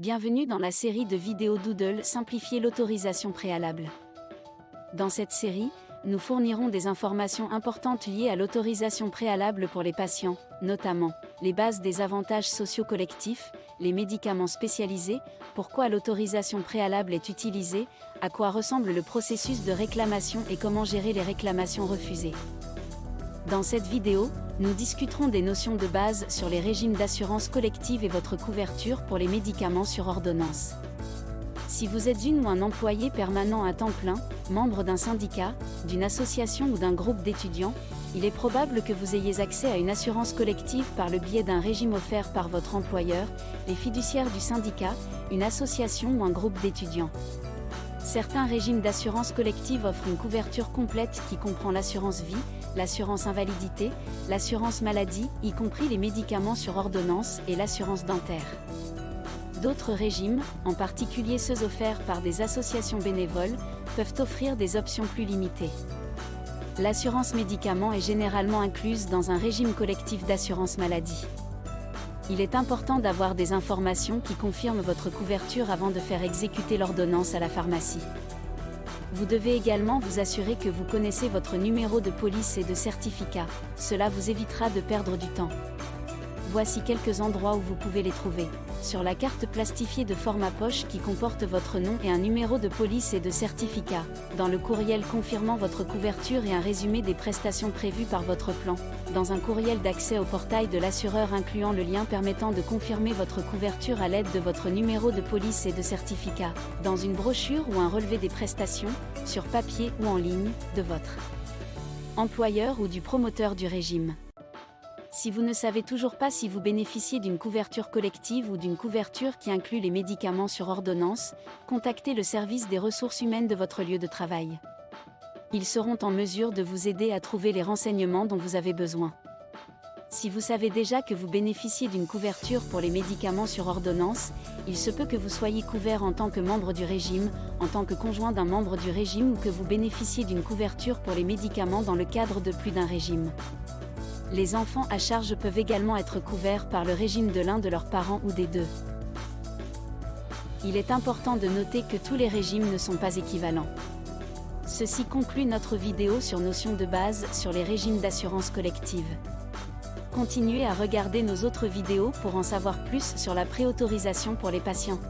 Bienvenue dans la série de vidéos Doodle Simplifier l'autorisation préalable. Dans cette série, nous fournirons des informations importantes liées à l'autorisation préalable pour les patients, notamment les bases des avantages sociaux collectifs, les médicaments spécialisés, pourquoi l'autorisation préalable est utilisée, à quoi ressemble le processus de réclamation et comment gérer les réclamations refusées. Dans cette vidéo, nous discuterons des notions de base sur les régimes d'assurance collective et votre couverture pour les médicaments sur ordonnance. Si vous êtes une ou un employé permanent à temps plein, membre d'un syndicat, d'une association ou d'un groupe d'étudiants, il est probable que vous ayez accès à une assurance collective par le biais d'un régime offert par votre employeur, les fiduciaires du syndicat, une association ou un groupe d'étudiants. Certains régimes d'assurance collective offrent une couverture complète qui comprend l'assurance vie, l'assurance invalidité, l'assurance maladie, y compris les médicaments sur ordonnance et l'assurance dentaire. D'autres régimes, en particulier ceux offerts par des associations bénévoles, peuvent offrir des options plus limitées. L'assurance médicaments est généralement incluse dans un régime collectif d'assurance maladie. Il est important d'avoir des informations qui confirment votre couverture avant de faire exécuter l'ordonnance à la pharmacie. Vous devez également vous assurer que vous connaissez votre numéro de police et de certificat, cela vous évitera de perdre du temps. Voici quelques endroits où vous pouvez les trouver. Sur la carte plastifiée de format poche qui comporte votre nom et un numéro de police et de certificat, dans le courriel confirmant votre couverture et un résumé des prestations prévues par votre plan, dans un courriel d'accès au portail de l'assureur incluant le lien permettant de confirmer votre couverture à l'aide de votre numéro de police et de certificat, dans une brochure ou un relevé des prestations, sur papier ou en ligne, de votre employeur ou du promoteur du régime. Si vous ne savez toujours pas si vous bénéficiez d'une couverture collective ou d'une couverture qui inclut les médicaments sur ordonnance, contactez le service des ressources humaines de votre lieu de travail. Ils seront en mesure de vous aider à trouver les renseignements dont vous avez besoin. Si vous savez déjà que vous bénéficiez d'une couverture pour les médicaments sur ordonnance, il se peut que vous soyez couvert en tant que membre du régime, en tant que conjoint d'un membre du régime ou que vous bénéficiez d'une couverture pour les médicaments dans le cadre de plus d'un régime. Les enfants à charge peuvent également être couverts par le régime de l'un de leurs parents ou des deux. Il est important de noter que tous les régimes ne sont pas équivalents. Ceci conclut notre vidéo sur notions de base sur les régimes d'assurance collective. Continuez à regarder nos autres vidéos pour en savoir plus sur la préautorisation pour les patients.